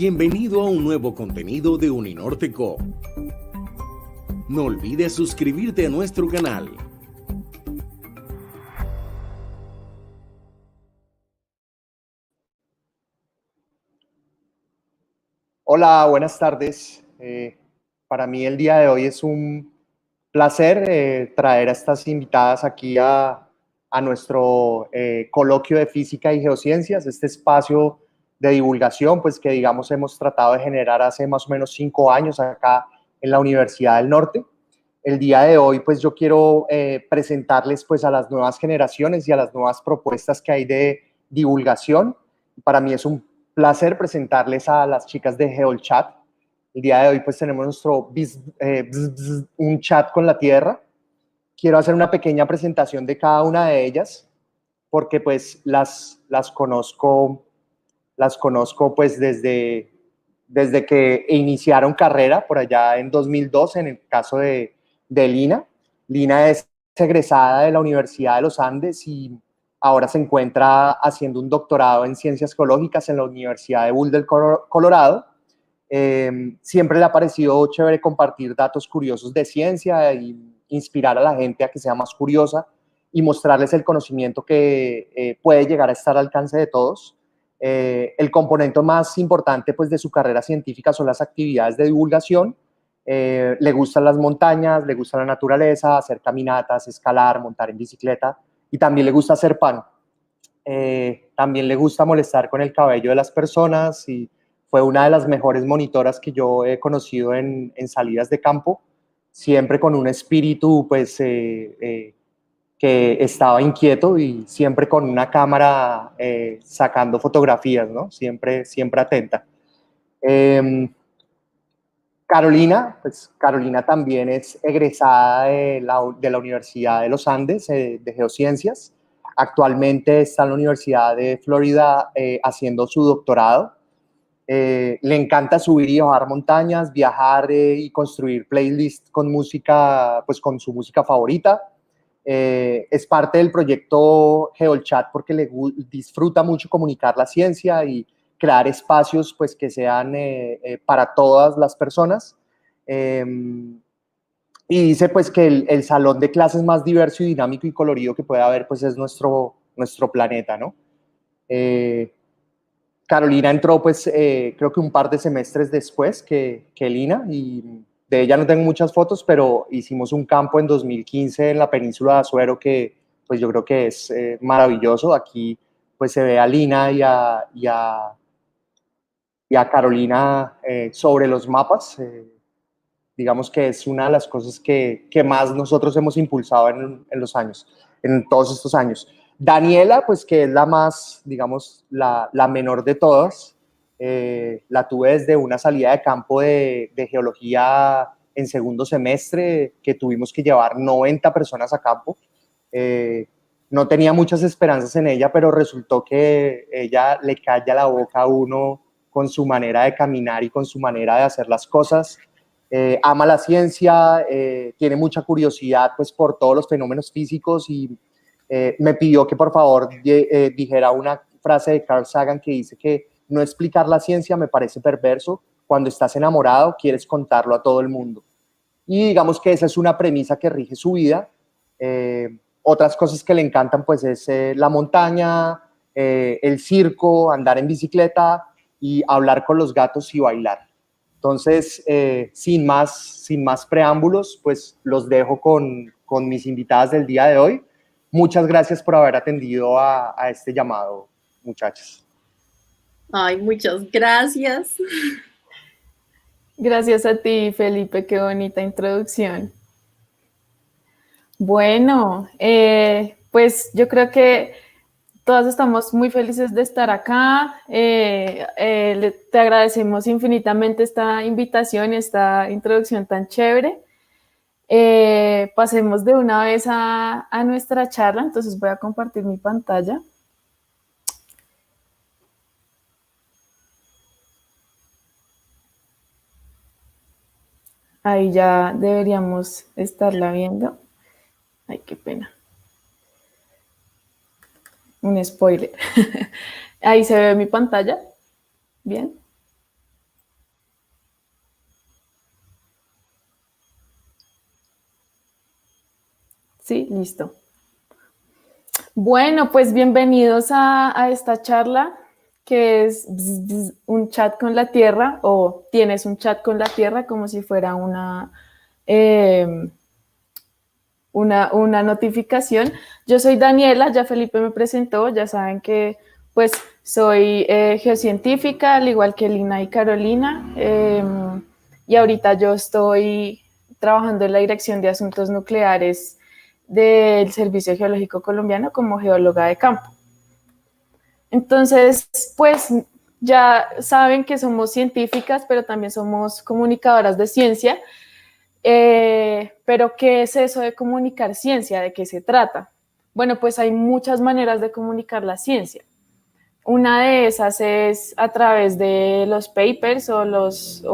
Bienvenido a un nuevo contenido de Uninorte Co. No olvides suscribirte a nuestro canal. Hola, buenas tardes. Para mí el día de hoy es un placer traer a estas invitadas aquí a nuestro coloquio de física y geociencias, este espacio de divulgación, pues que digamos hemos tratado de generar hace más o menos 5 años acá en la Universidad del Norte. El día de hoy pues yo quiero presentarles pues a las nuevas generaciones y a las nuevas propuestas que hay de divulgación. Para mí es un placer presentarles a las chicas de GeoChat. El día de hoy pues tenemos nuestro un chat con la Tierra. Quiero hacer una pequeña presentación de cada una de ellas porque pues las conozco pues desde que iniciaron carrera por allá en 2002 en el caso de Lina. Lina es egresada de la Universidad de los Andes y ahora se encuentra haciendo un doctorado en ciencias geológicas en la Universidad de Boulder, Colorado. Siempre le ha parecido chévere compartir datos curiosos de ciencia y inspirar a la gente a que sea más curiosa y mostrarles el conocimiento que puede llegar a estar al alcance de todos. El componente más importante pues, de su carrera científica son las actividades de divulgación. Le gustan las montañas, le gusta la naturaleza, hacer caminatas, escalar, montar en bicicleta y también le gusta hacer pan. También le gusta molestar con el cabello de las personas y fue una de las mejores monitoras que yo he conocido en salidas de campo, siempre con un espíritu pues que estaba inquieto y siempre con una cámara sacando fotografías, ¿no? Siempre atenta. Carolina, pues Carolina también es egresada de la Universidad de los Andes de Geociencias. Actualmente está en la Universidad de Florida haciendo su doctorado. Le encanta subir y bajar montañas, viajar y construir playlists con música, pues con su música favorita. Es parte del proyecto GeoChat porque disfruta mucho comunicar la ciencia y crear espacios pues, que sean para todas las personas. Y dice pues que el salón de clases más diverso y dinámico y colorido que puede haber pues es nuestro planeta, ¿no? Carolina entró pues creo que un par de semestres después que Lina y de ella no tengo muchas fotos, pero hicimos un campo en 2015 en la península de Azuero que pues yo creo que es maravilloso. Aquí pues se ve a Lina y a Carolina sobre los mapas. Digamos que es una de las cosas que más nosotros hemos impulsado en los años, en todos estos años. Daniela, pues que es la más, digamos, la menor de todas, la tuve desde una salida de campo de geología en segundo semestre, que tuvimos que llevar 90 personas a campo. No tenía muchas esperanzas en ella, pero resultó que ella le calla la boca a uno con su manera de caminar y con su manera de hacer las cosas. Ama la ciencia, tiene mucha curiosidad pues, por todos los fenómenos físicos y me pidió que por favor dijera una frase de Carl Sagan que dice que no explicar la ciencia me parece perverso, cuando estás enamorado quieres contarlo a todo el mundo. Y digamos que esa es una premisa que rige su vida. Otras cosas que le encantan pues es la montaña, el circo, andar en bicicleta y hablar con los gatos y bailar. Entonces, sin más preámbulos, pues los dejo con mis invitadas del día de hoy. Muchas gracias por haber atendido a este llamado, muchachos. Ay, muchas gracias. Gracias a ti, Felipe, qué bonita introducción. Bueno, pues yo creo que todas estamos muy felices de estar acá. Te agradecemos infinitamente esta invitación, esta introducción tan chévere. Pasemos de una vez a nuestra charla, entonces voy a compartir mi pantalla. Ahí ya deberíamos estarla viendo. Ay, qué pena. Un spoiler. Ahí se ve mi pantalla. Bien. Sí, listo. Bueno, pues bienvenidos a esta charla que es un chat con la Tierra, o tienes un chat con la Tierra como si fuera eh, una notificación. Yo soy Daniela, ya Felipe me presentó, ya saben que pues soy geocientífica, al igual que Lina y Carolina, y ahorita yo estoy trabajando en la Dirección de Asuntos Nucleares del Servicio Geológico Colombiano como geóloga de campo. Entonces, pues ya saben que somos científicas, pero también somos comunicadoras de ciencia. Pero ¿qué es eso de comunicar ciencia? ¿De qué se trata? Bueno, pues hay muchas maneras de comunicar la ciencia. Una de esas es a través de los papers o los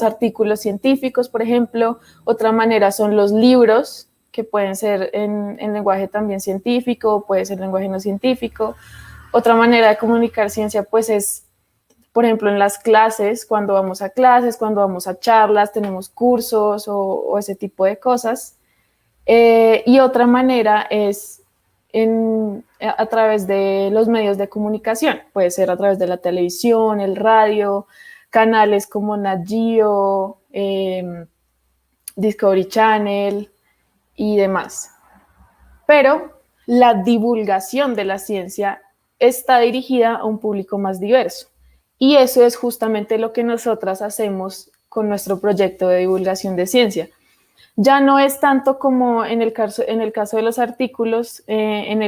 artículos científicos, por ejemplo. Otra manera son los libros, que pueden ser en lenguaje también científico, puede ser lenguaje no científico. Otra manera de comunicar ciencia, pues es, por ejemplo, en las clases, cuando vamos a clases, cuando vamos a charlas, tenemos cursos o ese tipo de cosas. Y otra manera es a través de los medios de comunicación. Puede ser a través de la televisión, el radio, canales como Nat Geo, Discovery Channel y demás. Pero la divulgación de la ciencia está dirigida a un público más diverso. Y eso es justamente lo que nosotras hacemos con nuestro proyecto de divulgación de ciencia. Ya no es tanto como en el caso de los artículos, en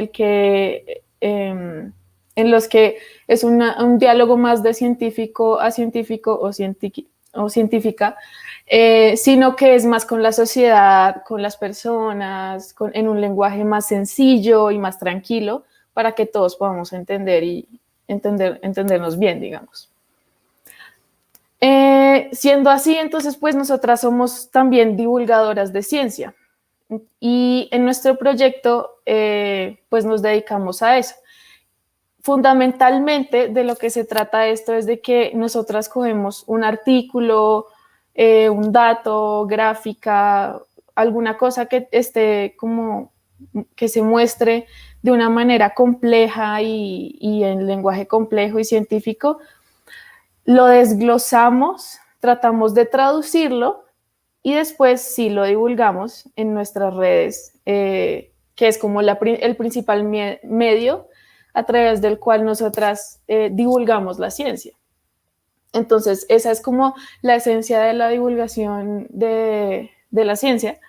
los que es un diálogo más de científico a científico o científica, sino que es más con la sociedad, con las personas, en un lenguaje más sencillo y más tranquilo, para que todos podamos entender y entendernos bien, digamos. Siendo así, entonces, pues nosotras somos también divulgadoras de ciencia y en nuestro proyecto, pues nos dedicamos a eso. Fundamentalmente de lo que se trata esto es de que nosotras cogemos un artículo, un dato, gráfica, alguna cosa que esté como que se muestre de una manera compleja y en lenguaje complejo y científico. Lo desglosamos, tratamos de traducirlo y después sí lo divulgamos en nuestras redes, que es como el principal medio a través del cual nosotras divulgamos la ciencia. Entonces, esa es como la esencia de la divulgación de la ciencia.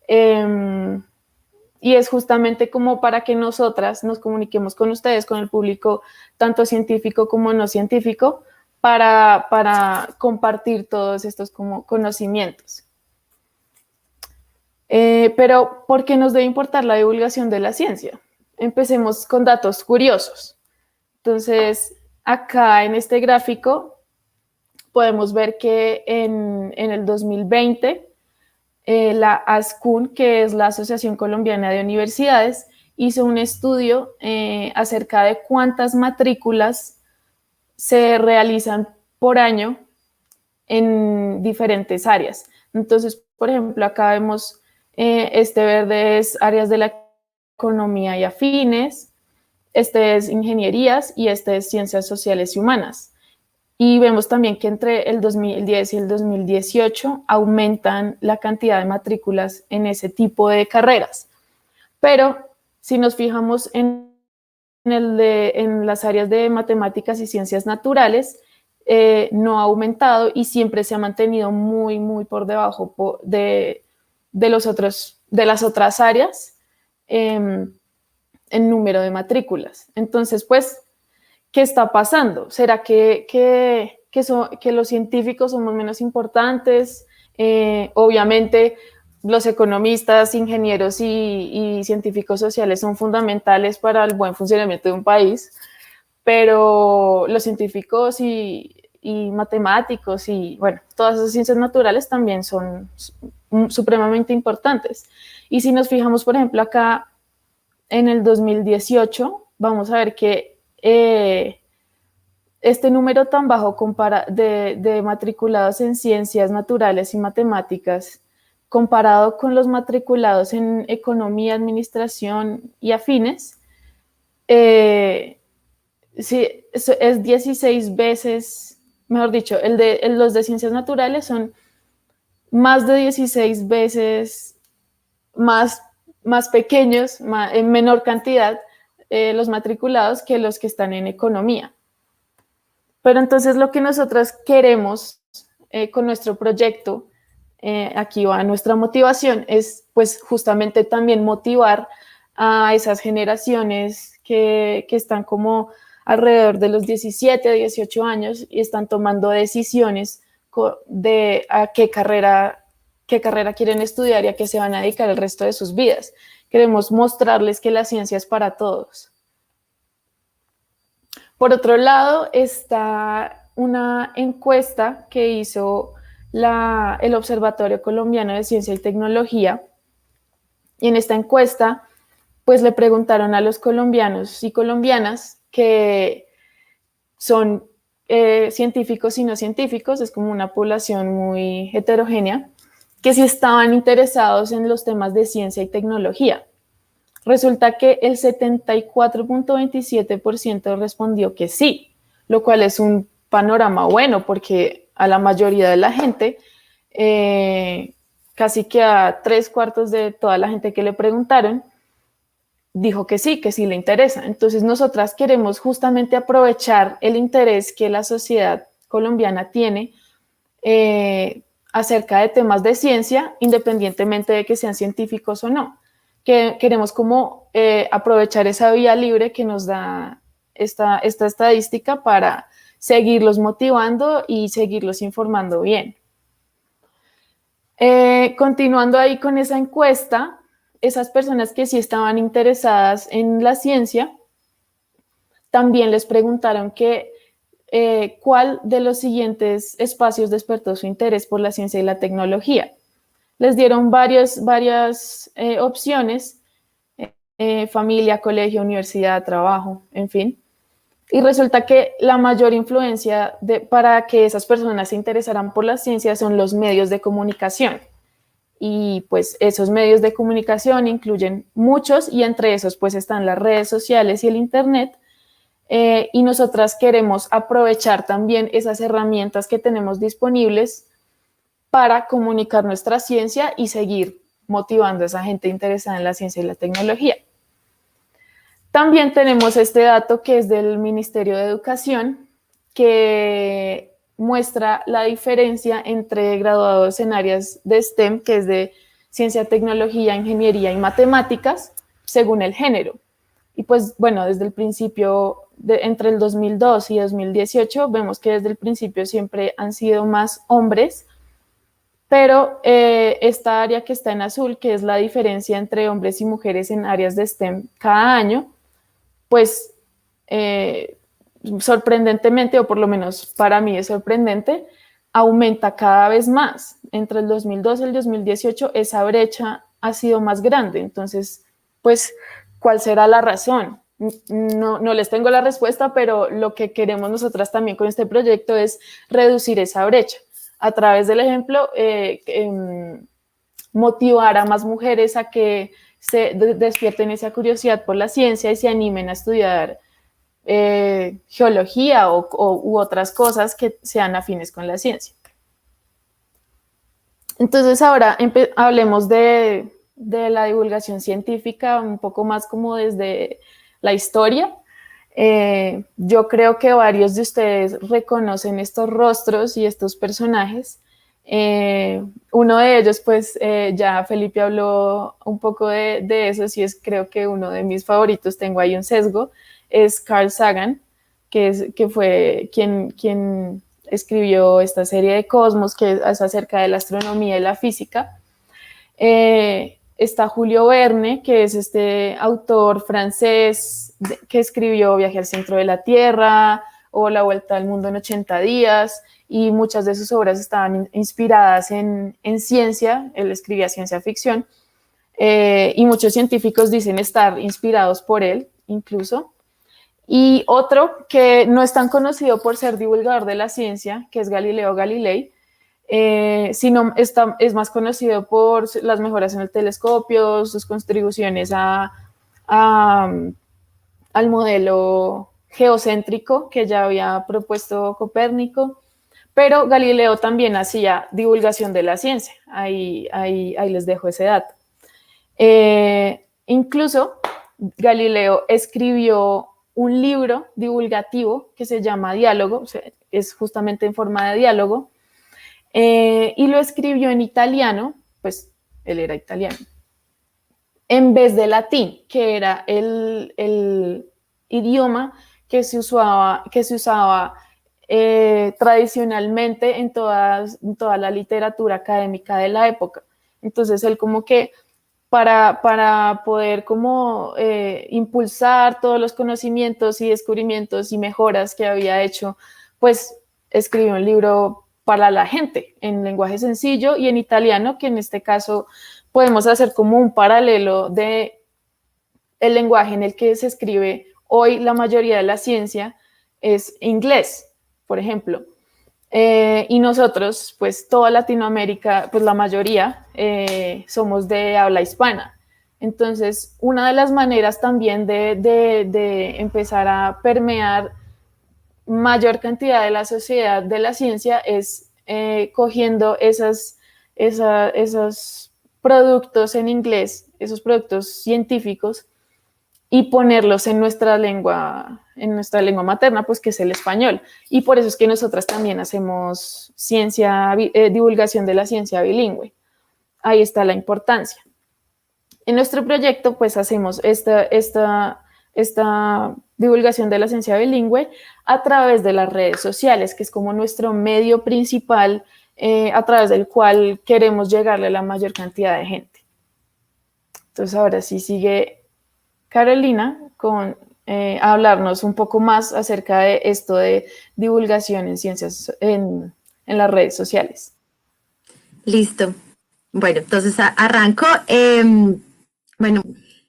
Y es justamente como para que nosotras nos comuniquemos con ustedes, con el público, tanto científico como no científico, para compartir todos estos como conocimientos. Pero, ¿por qué nos debe importar la divulgación de la ciencia? Empecemos con datos curiosos. Entonces, acá en este gráfico podemos ver que en el 2020, la ASCUN, que es la Asociación Colombiana de Universidades, hizo un estudio acerca de cuántas matrículas se realizan por año en diferentes áreas. Entonces, por ejemplo, acá vemos este verde es áreas de la economía y afines, este es ingenierías y este es ciencias sociales y humanas. Y vemos también que entre el 2010 y el 2018 aumentan la cantidad de matrículas en ese tipo de carreras. Pero si nos fijamos en las áreas de matemáticas y ciencias naturales, no ha aumentado y siempre se ha mantenido muy, muy por debajo de las otras áreas en número de matrículas. Entonces, pues, ¿qué está pasando? ¿Será que los científicos somos menos importantes? Obviamente, los economistas, ingenieros y científicos sociales son fundamentales para el buen funcionamiento de un país, pero los científicos y matemáticos y, bueno, todas esas ciencias naturales también son supremamente importantes. Y si nos fijamos, por ejemplo, acá en el 2018, vamos a ver que este número tan bajo de matriculados en ciencias naturales y matemáticas comparado con los matriculados en economía, administración y afines, sí, es 16 veces, mejor dicho, los de ciencias naturales son más de 16 veces más pequeños, en menor cantidad, los matriculados que los que están en economía. Pero entonces lo que nosotros queremos con nuestro proyecto, aquí va nuestra motivación, es pues justamente también motivar a esas generaciones que están como alrededor de los 17, 18 años y están tomando decisiones de a qué carrera quieren estudiar y a qué se van a dedicar el resto de sus vidas. Queremos mostrarles que la ciencia es para todos. Por otro lado, está una encuesta que hizo el Observatorio Colombiano de Ciencia y Tecnología. Y en esta encuesta, pues le preguntaron a los colombianos y colombianas que son científicos y no científicos, es como una población muy heterogénea, que si estaban interesados en los temas de ciencia y tecnología. Resulta que el 74.27% respondió que sí, lo cual es un panorama bueno porque a la mayoría de la gente, casi que a 3/4 de toda la gente que le preguntaron, dijo que sí le interesa. Entonces nosotras queremos justamente aprovechar el interés que la sociedad colombiana tiene acerca de temas de ciencia, independientemente de que sean científicos o no. Que queremos como aprovechar esa vía libre que nos da esta estadística para seguirlos motivando y seguirlos informando bien. Continuando ahí con esa encuesta, esas personas que sí estaban interesadas en la ciencia, también les preguntaron cuál de los siguientes espacios despertó su interés por la ciencia y la tecnología. Les dieron varias opciones, familia, colegio, universidad, trabajo, en fin. Y resulta que la mayor influencia para que esas personas se interesaran por la ciencia son los medios de comunicación. Y pues esos medios de comunicación incluyen muchos y entre esos pues están las redes sociales y el internet. Y nosotras queremos aprovechar también esas herramientas que tenemos disponibles para comunicar nuestra ciencia y seguir motivando a esa gente interesada en la ciencia y la tecnología. También tenemos este dato que es del Ministerio de Educación, que muestra la diferencia entre graduados en áreas de STEM, que es de ciencia, tecnología, ingeniería y matemáticas, según el género. Y pues bueno, desde el principio, entre el 2002 y 2018, vemos que desde el principio siempre han sido más hombres, pero esta área que está en azul, que es la diferencia entre hombres y mujeres en áreas de STEM cada año, pues sorprendentemente, o por lo menos para mí es sorprendente, aumenta cada vez más. Entre el 2012 y el 2018 esa brecha ha sido más grande. Entonces, pues, ¿cuál será la razón? No les tengo la respuesta, pero lo que queremos nosotras también con este proyecto es reducir esa brecha. A través del ejemplo, motivar a más mujeres a que se despierten esa curiosidad por la ciencia y se animen a estudiar geología u otras cosas que sean afines con la ciencia. Entonces ahora hablemos de la divulgación científica un poco más como desde la historia. Yo creo que varios de ustedes reconocen estos rostros y estos personajes. Uno de ellos, pues ya Felipe habló un poco de eso, y es creo que uno de mis favoritos, tengo ahí un sesgo, es Carl Sagan, que fue quien escribió esta serie de Cosmos, que es acerca de la astronomía y la física. Está Julio Verne, que es este autor francés que escribió Viaje al centro de la Tierra o La vuelta al mundo en 80 días, y muchas de sus obras estaban inspiradas en ciencia. Él escribía ciencia ficción, y muchos científicos dicen estar inspirados por él incluso. Y otro que no es tan conocido por ser divulgador de la ciencia, que es Galileo Galilei, sino es más conocido por las mejoras en el telescopio, sus contribuciones al modelo geocéntrico que ya había propuesto Copérnico, pero Galileo también hacía divulgación de la ciencia. Ahí les dejo ese dato. Incluso Galileo escribió un libro divulgativo que se llama Diálogo, o sea, es justamente en forma de diálogo, y lo escribió en italiano, pues él era italiano, en vez de latín, que era el idioma que se usaba tradicionalmente en toda la literatura académica de la época. Entonces él como que para poder como impulsar todos los conocimientos y descubrimientos y mejoras que había hecho, pues escribió un libro para la gente en lenguaje sencillo y en italiano, que en este caso podemos hacer como un paralelo de el lenguaje en el que se escribe hoy la mayoría de la ciencia es inglés, por ejemplo. Y nosotros, pues toda Latinoamérica, pues la mayoría somos de habla hispana. Entonces, una de las maneras también de empezar a permear mayor cantidad de la sociedad de la ciencia es cogiendo esos productos en inglés, esos productos científicos, y ponerlos en nuestra lengua materna, pues que es el español. Y por eso es que nosotras también hacemos divulgación de la ciencia bilingüe. Ahí está la importancia. En nuestro proyecto, pues hacemos esta divulgación de la ciencia bilingüe a través de las redes sociales, que es como nuestro medio principal a través del cual queremos llegarle a la mayor cantidad de gente. Entonces ahora sí sigue Carolina con hablarnos un poco más acerca de esto de divulgación en ciencias en las redes sociales. Listo. Bueno, entonces arranco. Bueno,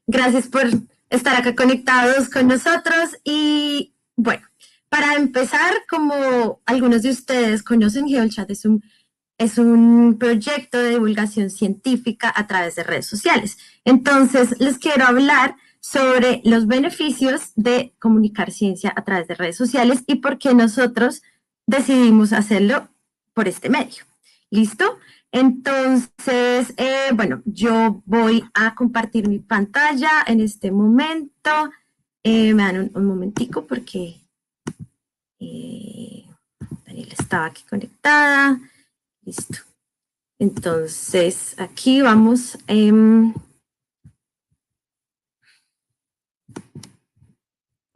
gracias por estar acá conectados con nosotros. Y bueno, para empezar, como algunos de ustedes conocen, GeoChat es un proyecto de divulgación científica a través de redes sociales. Entonces, les quiero hablar sobre los beneficios de comunicar ciencia a través de redes sociales y por qué nosotros decidimos hacerlo por este medio. ¿Listo? Entonces, bueno, yo voy a compartir mi pantalla en este momento. Me dan un momentico porque Daniela estaba aquí conectada. Listo. Entonces, aquí vamos.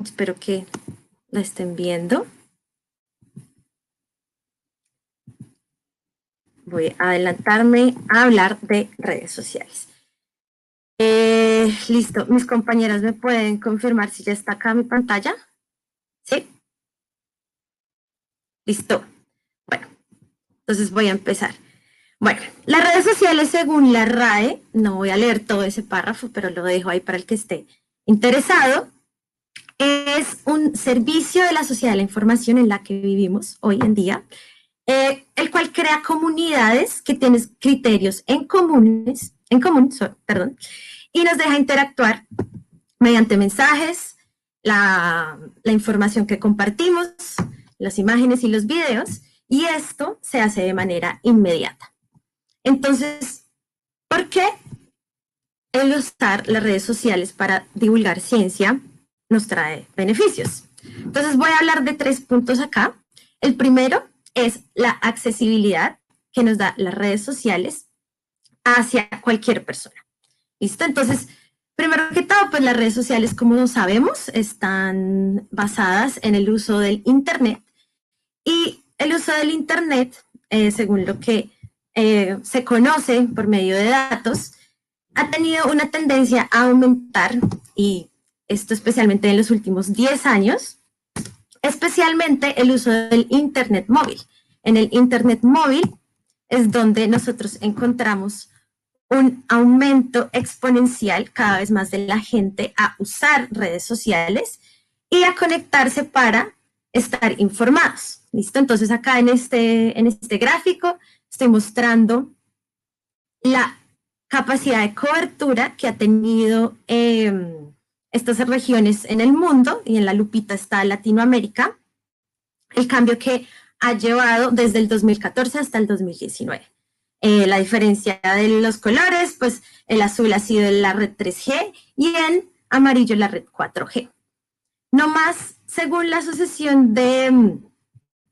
Espero que la estén viendo. Voy a adelantarme a hablar de redes sociales. Listo, mis compañeras me pueden confirmar si ya está acá mi pantalla. ¿Sí? Listo. Bueno, entonces voy a empezar. Bueno, las redes sociales según la RAE, no voy a leer todo ese párrafo, pero lo dejo ahí para el que esté interesado. Es un servicio de la sociedad de la información en la que vivimos hoy en día, el cual crea comunidades que tienen criterios en común, y nos deja interactuar mediante mensajes, la información que compartimos, las imágenes y los videos, y esto se hace de manera inmediata. Entonces, ¿por qué el usar las redes sociales para divulgar ciencia nos trae beneficios? Entonces voy a hablar de 3 puntos acá. El primero es la accesibilidad que nos da las redes sociales hacia cualquier persona. ¿Listo? Entonces, primero que todo, pues las redes sociales, como sabemos, están basadas en el uso del Internet. Y el uso del Internet, según lo que se conoce por medio de datos, ha tenido una tendencia a aumentar, y esto especialmente en los últimos 10 años, especialmente el uso del Internet móvil. En el Internet móvil es donde nosotros encontramos un aumento exponencial cada vez más de la gente a usar redes sociales y a conectarse para estar informados. ¿Listo? Entonces acá en este gráfico estoy mostrando la capacidad de cobertura que ha tenido estas regiones en el mundo, y en la lupita está Latinoamérica, el cambio que ha llevado desde el 2014 hasta el 2019. La diferencia de los colores, pues el azul ha sido la red 3G y en amarillo la red 4G. No más, según la Asociación de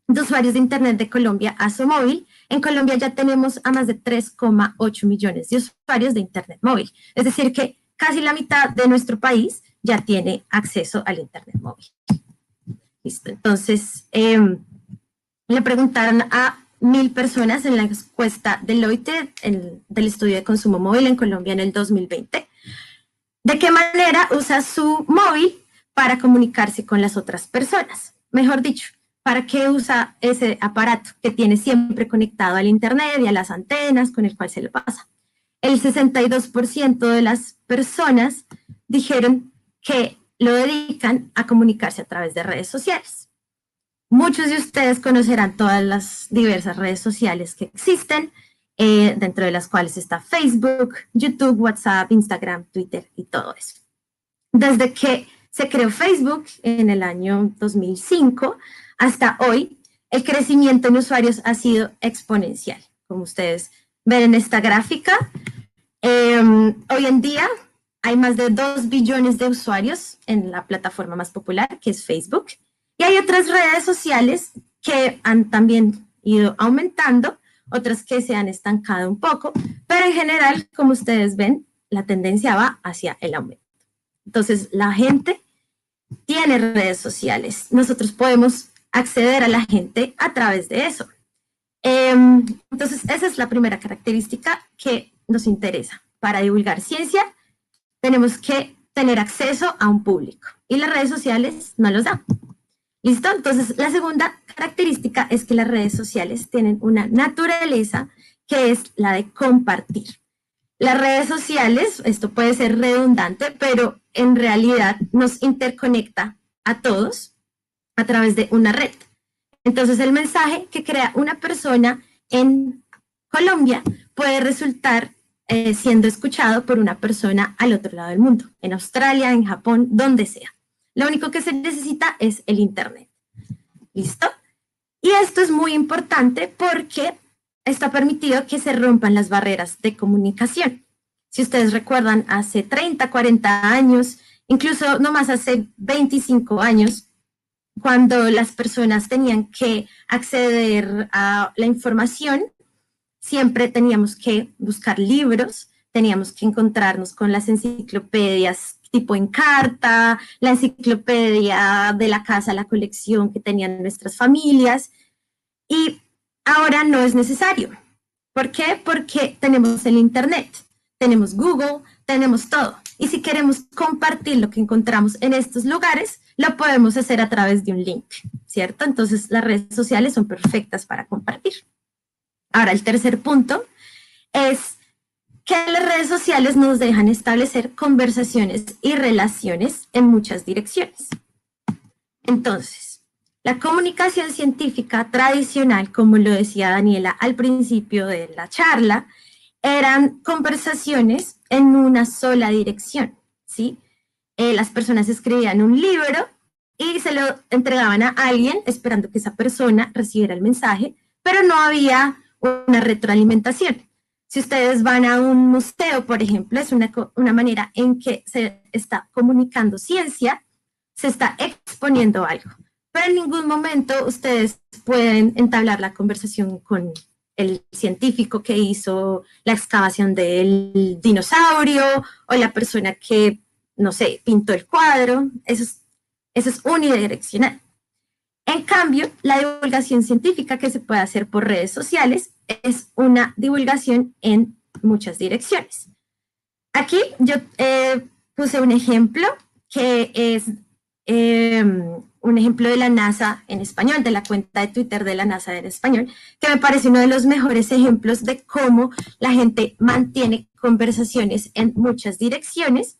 Usuarios de Internet de Colombia, ASOMóvil, en Colombia ya tenemos a más de 3,8 millones de usuarios de Internet móvil. Es decir, que casi la mitad de nuestro país ya tiene acceso al Internet móvil. Listo, entonces, le preguntaron a 1.000 personas en la encuesta Deloitte del estudio de consumo móvil en Colombia en el 2020, de qué manera usa su móvil para comunicarse con las otras personas. Mejor dicho, ¿para qué usa ese aparato que tiene siempre conectado al Internet y a las antenas con el cual se le pasa? El 62% de las personas dijeron que lo dedican a comunicarse a través de redes sociales. Muchos de ustedes conocerán todas las diversas redes sociales que existen, dentro de las cuales está Facebook, YouTube, WhatsApp, Instagram, Twitter y todo eso. Desde que se creó Facebook en el año 2005 hasta hoy, el crecimiento en usuarios ha sido exponencial. Como ustedes ven en esta gráfica, hoy en día hay más de 2 billones de usuarios en la plataforma más popular, que es Facebook. Y hay otras redes sociales que han también ido aumentando, otras que se han estancado un poco, pero en general, como ustedes ven, la tendencia va hacia el aumento. Entonces, la gente tiene redes sociales. Nosotros podemos acceder a la gente a través de eso. Entonces, esa es la primera característica que nos interesa. Para divulgar ciencia, tenemos que tener acceso a un público, y las redes sociales no los dan. ¿Listo? Entonces, la segunda característica es que las redes sociales tienen una naturaleza que es la de compartir. Las redes sociales, esto puede ser redundante, pero en realidad nos interconecta a todos a través de una red. Entonces, el mensaje que crea una persona en Colombia puede resultar siendo escuchado por una persona al otro lado del mundo, en Australia, en Japón, donde sea. Lo único que se necesita es el Internet. ¿Listo? Y esto es muy importante porque esto ha permitido que se rompan las barreras de comunicación. Si ustedes recuerdan, hace 30, 40 años, incluso no más hace 25 años, cuando las personas tenían que acceder a la información, siempre teníamos que buscar libros, teníamos que encontrarnos con las enciclopedias tipo en carta, la enciclopedia de la casa, la colección que tenían nuestras familias, y ahora no es necesario. ¿Por qué? Porque tenemos el Internet, tenemos Google, tenemos todo. Y si queremos compartir lo que encontramos en estos lugares, lo podemos hacer a través de un link, ¿cierto? Entonces, las redes sociales son perfectas para compartir. Ahora, el tercer punto es que las redes sociales nos dejan establecer conversaciones y relaciones en muchas direcciones. Entonces, la comunicación científica tradicional, como lo decía Daniela al principio de la charla, eran conversaciones en una sola dirección, ¿sí? Las personas escribían un libro y se lo entregaban a alguien esperando que esa persona recibiera el mensaje, pero no había una retroalimentación. Si ustedes van a un museo, por ejemplo, es una manera en que se está comunicando ciencia, se está exponiendo algo. Pero en ningún momento ustedes pueden entablar la conversación con el científico que hizo la excavación del dinosaurio o la persona que, no sé, pintó el cuadro. Eso es unidireccional. En cambio, la divulgación científica que se puede hacer por redes sociales es una divulgación en muchas direcciones. Aquí yo puse un ejemplo que es un ejemplo de la NASA en español, de la cuenta de Twitter de la NASA en español, que me parece uno de los mejores ejemplos de cómo la gente mantiene conversaciones en muchas direcciones.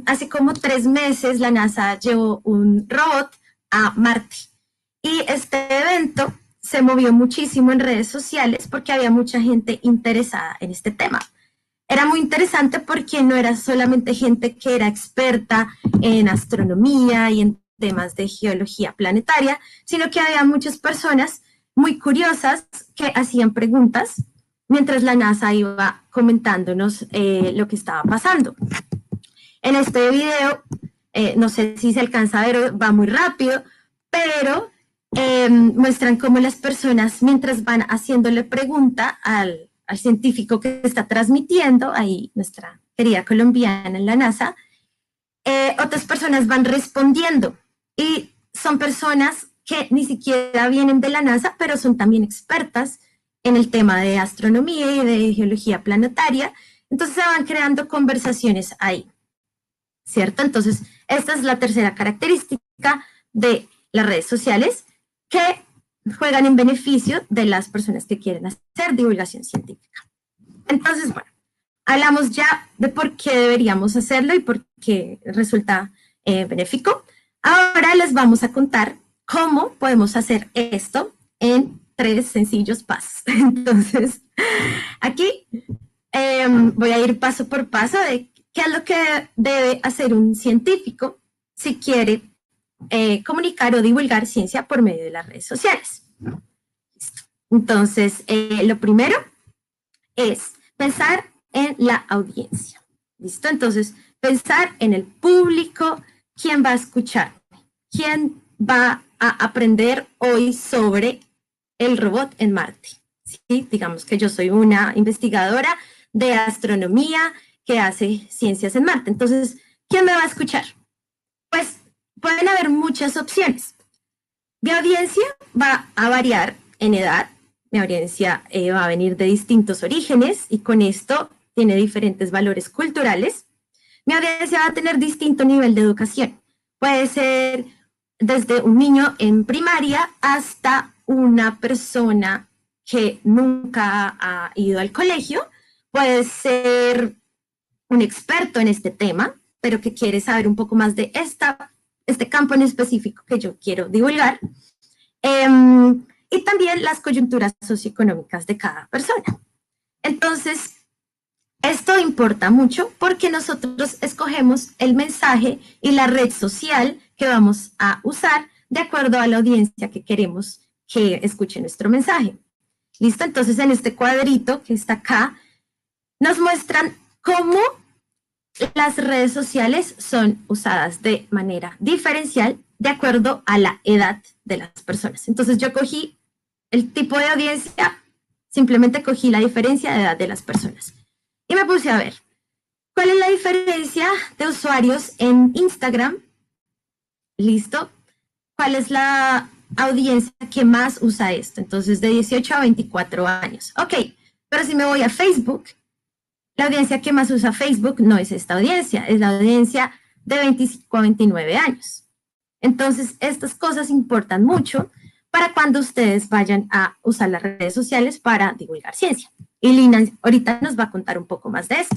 Hace como 3 meses la NASA llevó un robot a Marte y este evento se movió muchísimo en redes sociales porque había mucha gente interesada en este tema. Era muy interesante porque no era solamente gente que era experta en astronomía y en temas de geología planetaria, sino que había muchas personas muy curiosas que hacían preguntas mientras la NASA iba comentándonos lo que estaba pasando. En este video, no sé si se alcanza a ver, va muy rápido, pero muestran cómo las personas, mientras van haciéndole pregunta al científico que está transmitiendo, ahí nuestra querida colombiana en la NASA, otras personas van respondiendo y son personas que ni siquiera vienen de la NASA, pero son también expertas en el tema de astronomía y de geología planetaria, entonces se van creando conversaciones ahí, ¿cierto? Entonces, esta es la tercera característica de las redes sociales que juegan en beneficio de las personas que quieren hacer divulgación científica. Entonces, bueno, hablamos ya de por qué deberíamos hacerlo y por qué resulta benéfico. Ahora les vamos a contar cómo podemos hacer esto en 3 sencillos pasos. Entonces, aquí voy a ir paso por paso de qué es lo que debe hacer un científico si quiere comunicar o divulgar ciencia por medio de las redes sociales. ¿Listo? Entonces, lo primero es pensar en la audiencia. ¿Listo? Entonces, pensar en el público, quién va a escucharme, quién va a aprender hoy sobre el robot en Marte. ¿Sí? Digamos que yo soy una investigadora de astronomía que hace ciencias en Marte. Entonces, ¿quién me va a escuchar? Pues pueden haber muchas opciones. Mi audiencia va a variar en edad. Mi audiencia va a venir de distintos orígenes y con esto tiene diferentes valores culturales. Mi audiencia va a tener distinto nivel de educación. Puede ser desde un niño en primaria hasta una persona que nunca ha ido al colegio. Puede ser un experto en este tema, pero que quiere saber un poco más de este campo en específico que yo quiero divulgar. Y también las coyunturas socioeconómicas de cada persona. Entonces, esto importa mucho porque nosotros escogemos el mensaje y la red social que vamos a usar de acuerdo a la audiencia que queremos que escuche nuestro mensaje. ¿Listo? Entonces, en este cuadrito que está acá, nos muestran cómo las redes sociales son usadas de manera diferencial de acuerdo a la edad de las personas. Entonces, yo cogí el tipo de audiencia, simplemente cogí la diferencia de edad de las personas. Y me puse a ver, ¿cuál es la diferencia de usuarios en Instagram? ¿Listo? ¿Cuál es la audiencia que más usa esto? Entonces, de 18 a 24 años. Ok, pero si me voy a Facebook, la audiencia que más usa Facebook no es esta audiencia, es la audiencia de 25 a 29 años. Entonces, estas cosas importan mucho para cuando ustedes vayan a usar las redes sociales para divulgar ciencia. Y Lina ahorita nos va a contar un poco más de esto.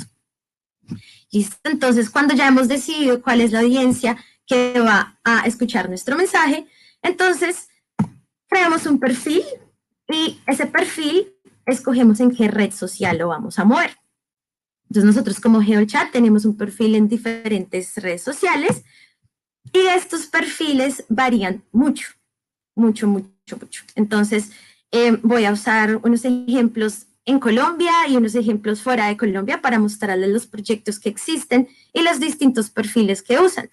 ¿Listo? Entonces, cuando ya hemos decidido cuál es la audiencia que va a escuchar nuestro mensaje, entonces creamos un perfil y ese perfil escogemos en qué red social lo vamos a mover. Entonces, nosotros como GeoChat tenemos un perfil en diferentes redes sociales y estos perfiles varían mucho. Entonces, voy a usar unos ejemplos en Colombia y unos ejemplos fuera de Colombia para mostrarles los proyectos que existen y los distintos perfiles que usan.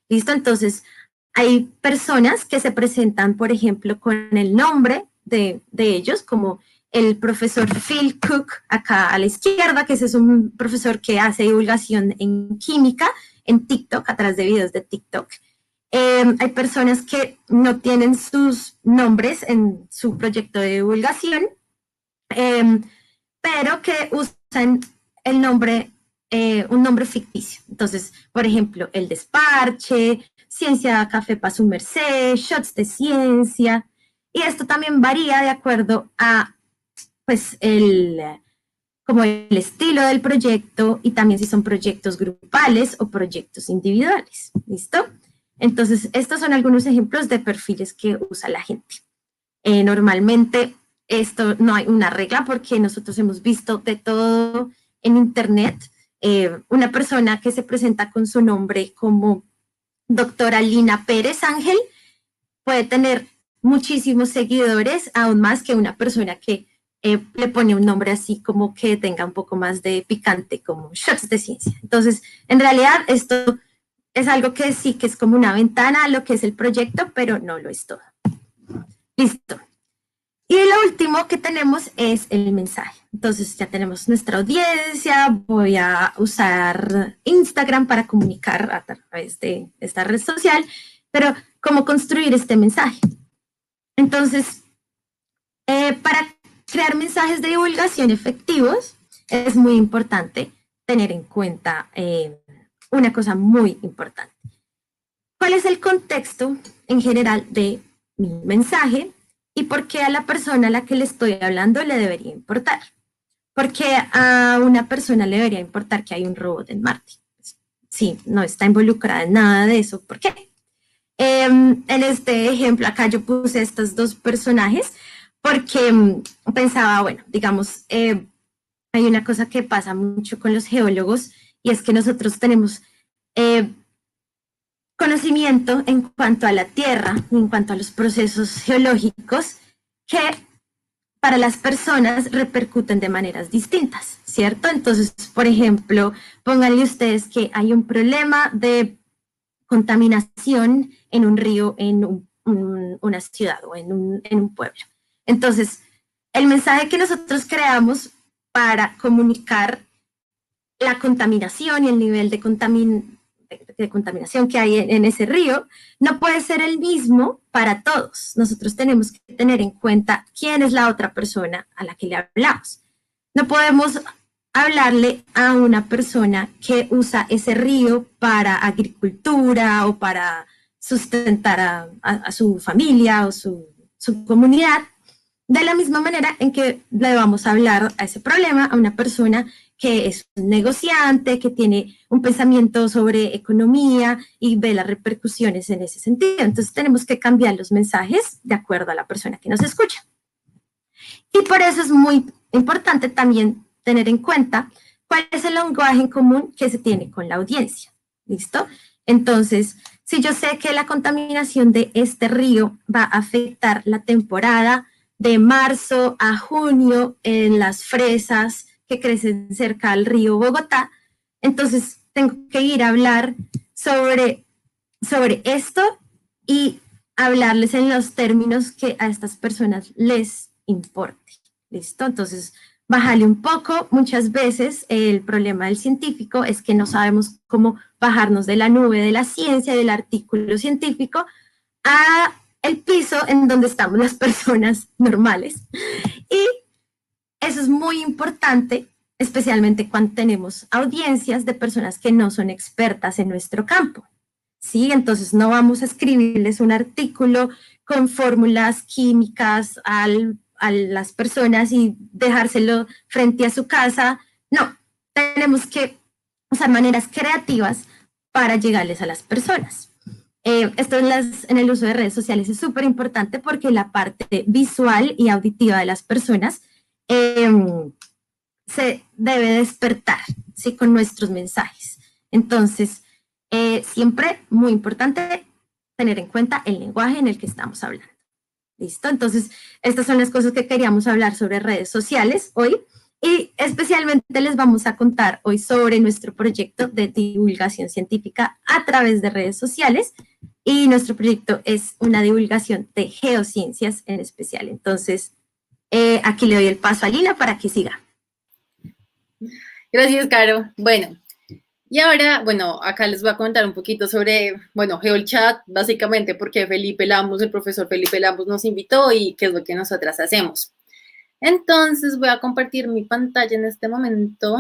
¿Listo? Entonces, hay personas que se presentan, por ejemplo, con el nombre de ellos, como el profesor Phil Cook, acá a la izquierda, que ese es un profesor que hace divulgación en química en TikTok, a través de videos de TikTok. Hay personas que no tienen sus nombres en su proyecto de divulgación, pero que usan el nombre, un nombre ficticio. Entonces, por ejemplo, El Desparche, Ciencia Café pa' su merced, Shots de Ciencia, y esto también varía de acuerdo a pues como el estilo del proyecto y también si son proyectos grupales o proyectos individuales. ¿Listo? Entonces, estos son algunos ejemplos de perfiles que usa la gente. Normalmente esto no hay una regla porque nosotros hemos visto de todo en internet. Una persona que se presenta con su nombre como doctora Lina Pérez Ángel puede tener muchísimos seguidores, aún más que una persona que le pone un nombre así como que tenga un poco más de picante, como Shots de Ciencia. Entonces, en realidad, esto es algo que sí que es como una ventana a lo que es el proyecto, pero no lo es todo. Listo. Y lo último que tenemos es el mensaje. Entonces ya tenemos nuestra audiencia, voy a usar Instagram para comunicar a través de esta red social, pero ¿cómo construir este mensaje? Entonces, para crear mensajes de divulgación efectivos, es muy importante tener en cuenta una cosa muy importante. ¿Cuál es el contexto en general de mi mensaje? ¿Y por qué a la persona a la que le estoy hablando le debería importar? ¿Por qué a una persona le debería importar que hay un robot en Marte? Sí, no está involucrada en nada de eso. ¿Por qué? En este ejemplo acá yo puse estos dos personajes porque pensaba, bueno, digamos, hay una cosa que pasa mucho con los geólogos y es que nosotros tenemos conocimiento en cuanto a la Tierra y en cuanto a los procesos geológicos que para las personas repercuten de maneras distintas, ¿cierto? Entonces, por ejemplo, pónganle ustedes que hay un problema de contaminación en un río, en una ciudad o en un pueblo. Entonces, el mensaje que nosotros creamos para comunicar la contaminación y el nivel de contaminación que hay en ese río, no puede ser el mismo para todos. Nosotros tenemos que tener en cuenta quién es la otra persona a la que le hablamos. No podemos hablarle a una persona que usa ese río para agricultura o para sustentar a su familia o su comunidad, de la misma manera en que le vamos a hablar a ese problema a una persona que es un negociante, que tiene un pensamiento sobre economía y ve las repercusiones en ese sentido. Entonces tenemos que cambiar los mensajes de acuerdo a la persona que nos escucha. Y por eso es muy importante también tener en cuenta cuál es el lenguaje en común que se tiene con la audiencia. ¿Listo? Entonces, si yo sé que la contaminación de este río va a afectar la temporada de marzo a junio en las fresas que crecen cerca al río Bogotá, entonces tengo que ir a hablar sobre esto y hablarles en los términos que a estas personas les importe. ¿Listo? Entonces, bájale un poco. Muchas veces el problema del científico es que no sabemos cómo bajarnos de la nube de la ciencia, del artículo científico, a el piso en donde estamos las personas normales. Y eso es muy importante, especialmente cuando tenemos audiencias de personas que no son expertas en nuestro campo. ¿Sí? Entonces no vamos a escribirles un artículo con fórmulas químicas a las personas y dejárselo frente a su casa. No, tenemos que usar maneras creativas para llegarles a las personas. Esto en el uso de redes sociales es súper importante porque la parte visual y auditiva de las personas se debe despertar, ¿sí? Con nuestros mensajes. Entonces, siempre muy importante tener en cuenta el lenguaje en el que estamos hablando. ¿Listo? Entonces, estas son las cosas que queríamos hablar sobre redes sociales hoy y especialmente les vamos a contar hoy sobre nuestro proyecto de divulgación científica a través de redes sociales y nuestro proyecto es una divulgación de geociencias en especial. Entonces, aquí le doy el paso a Lina para que siga. Gracias, Caro. Bueno, y ahora, bueno, acá les voy a contar un poquito sobre, bueno, GeoChat, básicamente porque Felipe Lambos, el profesor Felipe Lambos nos invitó y qué es lo que nosotras hacemos. Entonces voy a compartir mi pantalla en este momento.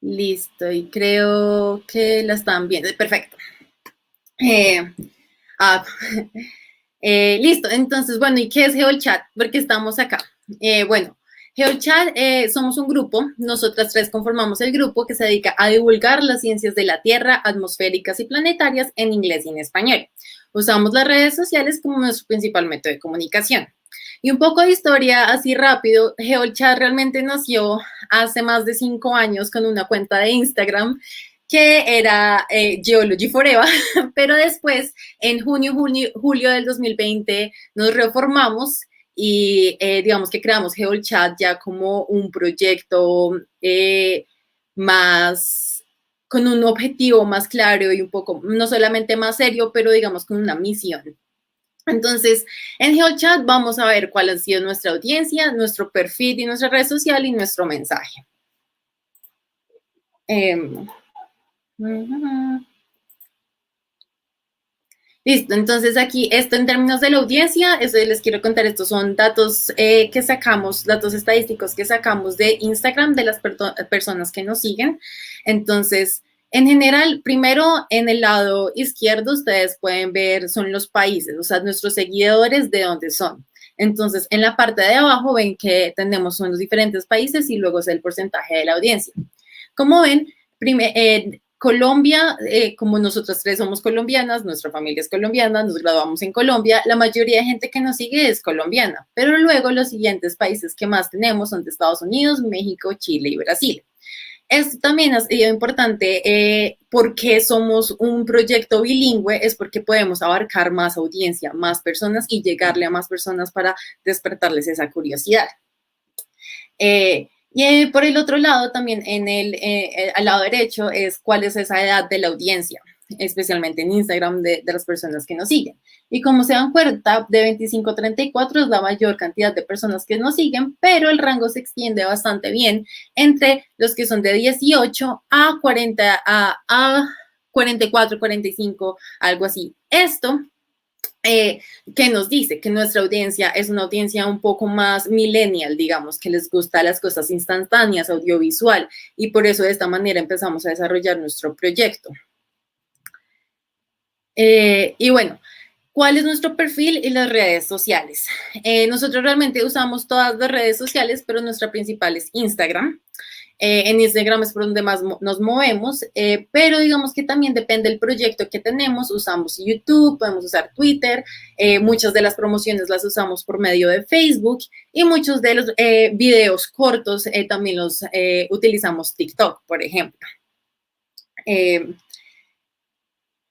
Listo, y creo que la están viendo. Perfecto. Listo, entonces, bueno, ¿y qué es GeoChat? Porque estamos acá. Bueno, GeoChat, somos un grupo, nosotras tres conformamos el grupo que se dedica a divulgar las ciencias de la Tierra, atmosféricas y planetarias en inglés y en español. Usamos las redes sociales como nuestro principal método de comunicación. Y un poco de historia así rápido, GeoChat realmente nació hace más de 5 años con una cuenta de Instagram que era Geology Forever, pero después en julio del 2020 nos reformamos y digamos que creamos GeoChat ya como un proyecto más, con un objetivo más claro y un poco, no solamente más serio, pero digamos con una misión. Entonces, en GeoChat vamos a ver cuál ha sido nuestra audiencia, nuestro perfil y nuestra red social y nuestro mensaje. Listo, entonces aquí esto en términos de la audiencia, eso les quiero contar, estos son datos que sacamos, datos estadísticos que sacamos de Instagram de las personas que nos siguen. Entonces, en general, primero en el lado izquierdo ustedes pueden ver, son los países, o sea, nuestros seguidores de dónde son. Entonces, en la parte de abajo ven que tenemos son los diferentes países y luego es el porcentaje de la audiencia. Como ven, Colombia, como nosotras tres somos colombianas, nuestra familia es colombiana, nos graduamos en Colombia, la mayoría de gente que nos sigue es colombiana, pero luego los siguientes países que más tenemos son de Estados Unidos, México, Chile y Brasil. Esto también ha sido importante porque somos un proyecto bilingüe, es porque podemos abarcar más audiencia, más personas y llegarle a más personas para despertarles esa curiosidad. Y por el otro lado, también al lado derecho es cuál es esa edad de la audiencia, especialmente en Instagram de las personas que nos siguen. Y como se dan cuenta, de 25 a 34 es la mayor cantidad de personas que nos siguen, pero el rango se extiende bastante bien entre los que son de 18 a 40, a 44, 45, algo así. Esto que nos dice que nuestra audiencia es una audiencia un poco más millennial, digamos, que les gusta las cosas instantáneas, audiovisual, y por eso de esta manera empezamos a desarrollar nuestro proyecto. Y bueno, ¿cuál es nuestro perfil y las redes sociales? Nosotros realmente usamos todas las redes sociales, pero nuestra principal es Instagram. En Instagram es por donde más nos movemos, pero digamos que también depende del proyecto que tenemos. Usamos YouTube, podemos usar Twitter, muchas de las promociones las usamos por medio de Facebook y muchos de los videos cortos también los utilizamos TikTok, por ejemplo.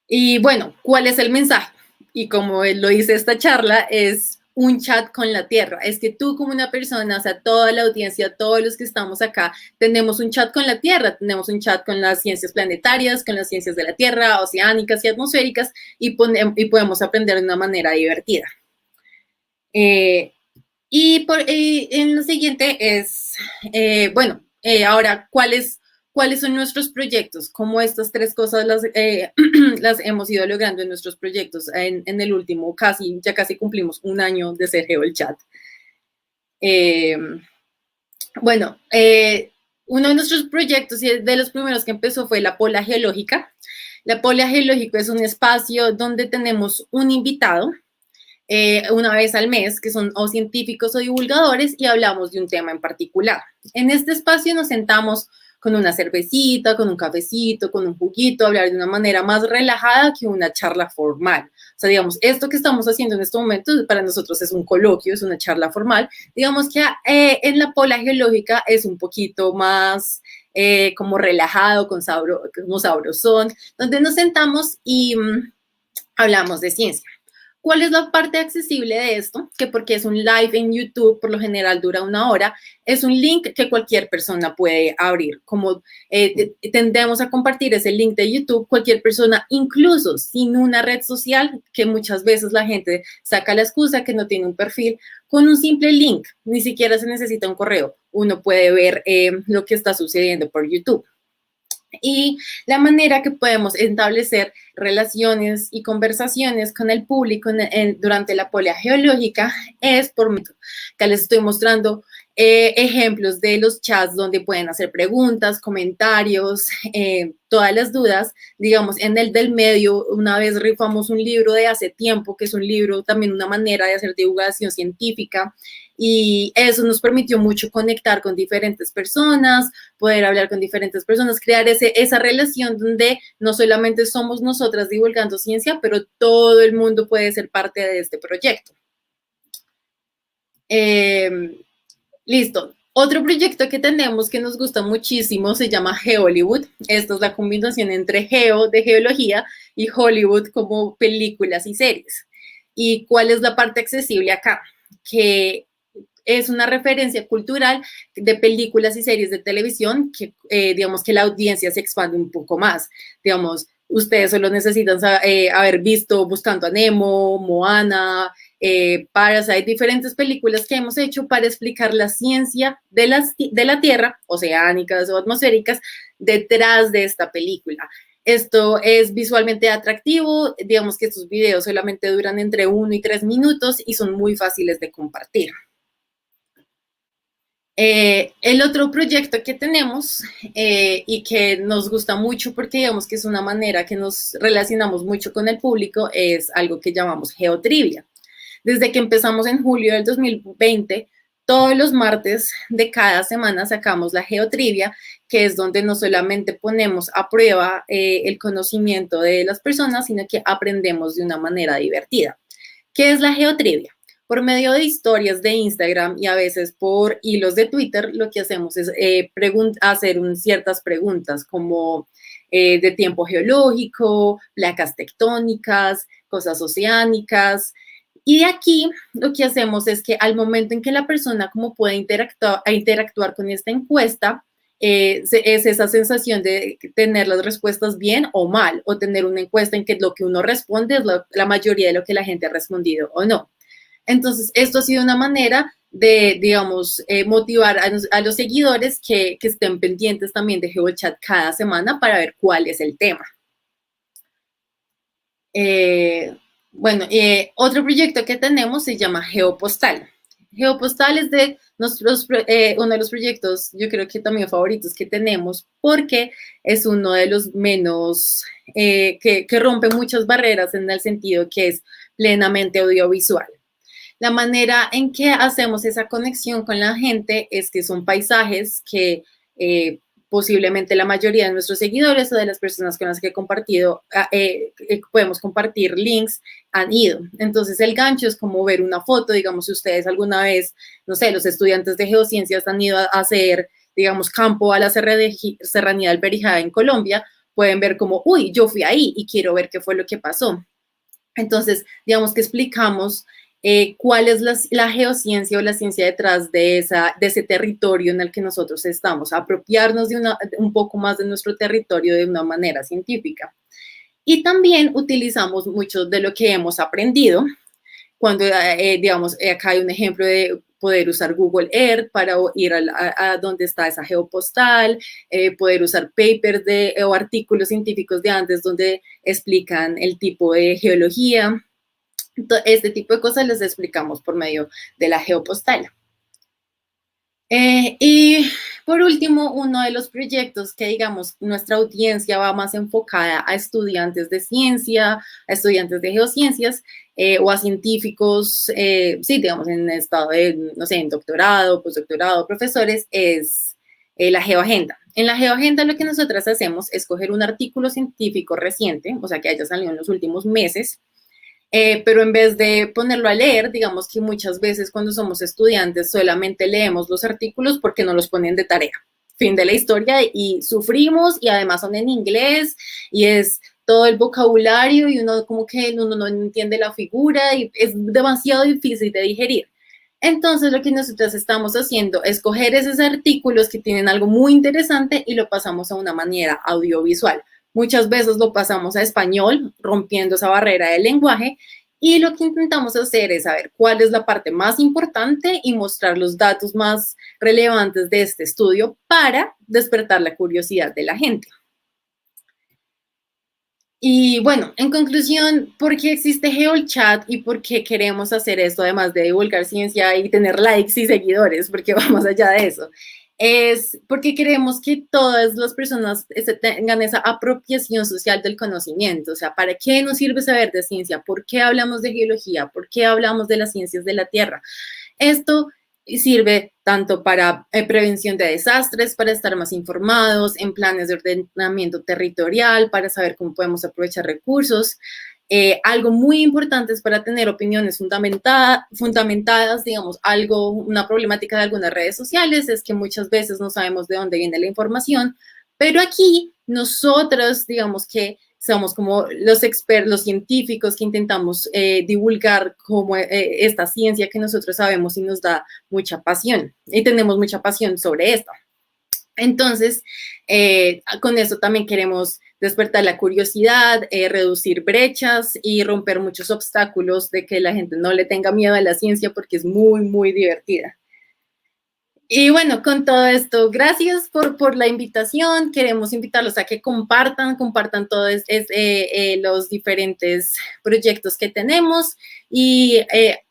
Y bueno, ¿cuál es el mensaje? Y como lo dice esta charla, es un chat con la Tierra. Es que tú como una persona, o sea, toda la audiencia, todos los que estamos acá, tenemos un chat con la Tierra, tenemos un chat con las ciencias planetarias, con las ciencias de la Tierra, oceánicas y atmosféricas, y podemos aprender de una manera divertida. En lo siguiente es, bueno, ahora, ¿cuáles son nuestros proyectos? ¿Cómo estas tres cosas las hemos ido logrando en nuestros proyectos? En el último, ya casi cumplimos 1 año de ser GeoChat. Bueno, uno de nuestros proyectos y de los primeros que empezó fue la Pola Geológica. La Pola Geológica es un espacio donde tenemos un invitado una vez al mes, que son o científicos o divulgadores, y hablamos de un tema en particular. En este espacio nos sentamos con una cervecita, con un cafecito, con un juguito, hablar de una manera más relajada que una charla formal. O sea, digamos, esto que estamos haciendo en este momento para nosotros es un coloquio, es una charla formal. Digamos que en la Pola Geológica es un poquito más como relajado, como sabrosón, donde nos sentamos y hablamos de ciencia. ¿Cuál es la parte accesible de esto? Que porque es un live en YouTube, por lo general dura 1 hora, es un link que cualquier persona puede abrir. Como tendemos a compartir ese link de YouTube, cualquier persona, incluso sin una red social, que muchas veces la gente saca la excusa que no tiene un perfil, con un simple link, ni siquiera se necesita un correo, uno puede ver lo que está sucediendo por YouTube. Y la manera que podemos establecer relaciones y conversaciones con el público durante la Pola Geológica es por que les estoy mostrando ejemplos de los chats donde pueden hacer preguntas, comentarios, todas las dudas. Digamos, en el del medio, una vez rifamos un libro de hace tiempo, que es un libro, también una manera de hacer divulgación científica, y eso nos permitió mucho conectar con diferentes personas, poder hablar con diferentes personas, crear esa relación donde no solamente somos nosotras divulgando ciencia, pero todo el mundo puede ser parte de este proyecto. Listo. Otro proyecto que tenemos que nos gusta muchísimo se llama Gehollywood. Esta es la combinación entre geo, de geología, y Hollywood como películas y series. ¿Y cuál es la parte accesible acá? Que es una referencia cultural de películas y series de televisión que, digamos, que la audiencia se expande un poco más. Digamos, ustedes solo necesitan haber visto Buscando a Nemo, Moana, Parasite, diferentes películas que hemos hecho para explicar la ciencia de la Tierra, oceánicas o atmosféricas, detrás de esta película. Esto es visualmente atractivo, digamos que estos videos solamente duran entre 1 y 3 minutos y son muy fáciles de compartir. El otro proyecto que tenemos y que nos gusta mucho porque digamos que es una manera que nos relacionamos mucho con el público es algo que llamamos Geotrivia. Desde que empezamos en julio del 2020, todos los martes de cada semana sacamos la Geotrivia, que es donde no solamente ponemos a prueba el conocimiento de las personas, sino que aprendemos de una manera divertida. ¿Qué es la Geotrivia? Por medio de historias de Instagram y a veces por hilos de Twitter, lo que hacemos es hacer ciertas preguntas como de tiempo geológico, placas tectónicas, cosas oceánicas. Y de aquí lo que hacemos es que al momento en que la persona como puede interactuar con esta encuesta, es esa sensación de tener las respuestas bien o mal, o tener una encuesta en que lo que uno responde es la mayoría de lo que la gente ha respondido o no. Entonces, esto ha sido una manera de, digamos, motivar a los seguidores que estén pendientes también de GeoChat cada semana para ver cuál es el tema. Bueno, otro proyecto que tenemos se llama Geopostal. Geopostal es de uno de los proyectos, yo creo que también favoritos que tenemos, porque es uno de los menos, que rompe muchas barreras en el sentido que es plenamente audiovisual. La manera en que hacemos esa conexión con la gente es que son paisajes que posiblemente la mayoría de nuestros seguidores o de las personas con las que he compartido, podemos compartir links, han ido. Entonces, el gancho es como ver una foto, digamos, si ustedes alguna vez, no sé, los estudiantes de geociencias han ido a hacer, digamos, campo a la Serranía del Perijá en Colombia, pueden ver como, uy, yo fui ahí y quiero ver qué fue lo que pasó. Entonces, digamos que explicamos cuál es la geociencia o la ciencia detrás de ese territorio en el que nosotros estamos, apropiarnos de un poco más de nuestro territorio de una manera científica. Y también utilizamos mucho de lo que hemos aprendido, cuando, digamos, acá hay un ejemplo de poder usar Google Earth para ir a donde está esa geopostal, poder usar papers o artículos científicos de antes donde explican el tipo de geología. Este tipo de cosas les explicamos por medio de la geopostal. Y por último, uno de los proyectos que, digamos, nuestra audiencia va más enfocada a estudiantes de ciencia, a estudiantes de geociencias o a científicos, sí, digamos, en estado de, no sé, en doctorado, postdoctorado, profesores, es la GeoAgenda. En la GeoAgenda lo que nosotras hacemos es coger un artículo científico reciente, o sea, que haya salido en los últimos meses, pero en vez de ponerlo a leer, digamos que muchas veces cuando somos estudiantes solamente leemos los artículos porque no los ponen de tarea. Fin de la historia y sufrimos y además son en inglés y es todo el vocabulario y uno como que uno no entiende la figura y es demasiado difícil de digerir. Entonces lo que nosotros estamos haciendo es coger esos artículos que tienen algo muy interesante y lo pasamos a una manera audiovisual. Muchas veces lo pasamos a español, rompiendo esa barrera del lenguaje, y lo que intentamos hacer es saber cuál es la parte más importante y mostrar los datos más relevantes de este estudio para despertar la curiosidad de la gente. Y bueno, en conclusión, ¿por qué existe GeoChat y por qué queremos hacer esto además de divulgar ciencia y tener likes y seguidores? Porque vamos allá de eso. Es porque queremos que todas las personas tengan esa apropiación social del conocimiento. O sea, ¿para qué nos sirve saber de ciencia? ¿Por qué hablamos de geología? ¿Por qué hablamos de las ciencias de la Tierra? Esto y sirve tanto para prevención de desastres, para estar más informados, en planes de ordenamiento territorial, para saber cómo podemos aprovechar recursos. Algo muy importante es para tener opiniones fundamentadas, digamos, una problemática de algunas redes sociales es que muchas veces no sabemos de dónde viene la información, pero aquí nosotros, digamos que somos como los expertos, los científicos que intentamos divulgar como esta ciencia que nosotros sabemos y nos da mucha pasión, y tenemos mucha pasión sobre esto. Entonces, con eso también queremos despertar la curiosidad, reducir brechas y romper muchos obstáculos de que la gente no le tenga miedo a la ciencia porque es muy, muy divertida. Y bueno, con todo esto, gracias por la invitación. Queremos invitarlos a que compartan todos los diferentes proyectos que tenemos. Y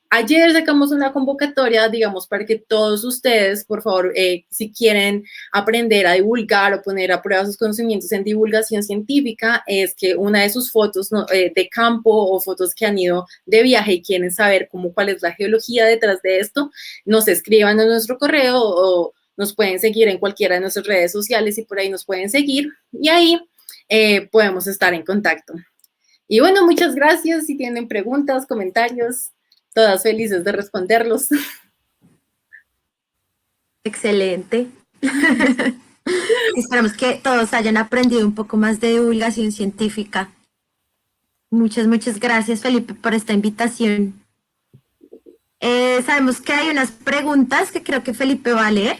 ayer sacamos una convocatoria, digamos, para que todos ustedes, por favor, si quieren aprender a divulgar o poner a prueba sus conocimientos en divulgación científica, es que una de sus fotos de campo o fotos que han ido de viaje y quieren saber cuál es la geología detrás de esto, nos escriban a nuestro correo o nos pueden seguir en cualquiera de nuestras redes sociales y por ahí nos pueden seguir y ahí podemos estar en contacto. Y bueno, muchas gracias. Si tienen preguntas, comentarios, todas felices de responderlos. Excelente. Esperamos que todos hayan aprendido un poco más de divulgación científica. Muchas, muchas gracias, Felipe, por esta invitación. Sabemos que hay unas preguntas que creo que Felipe va a leer.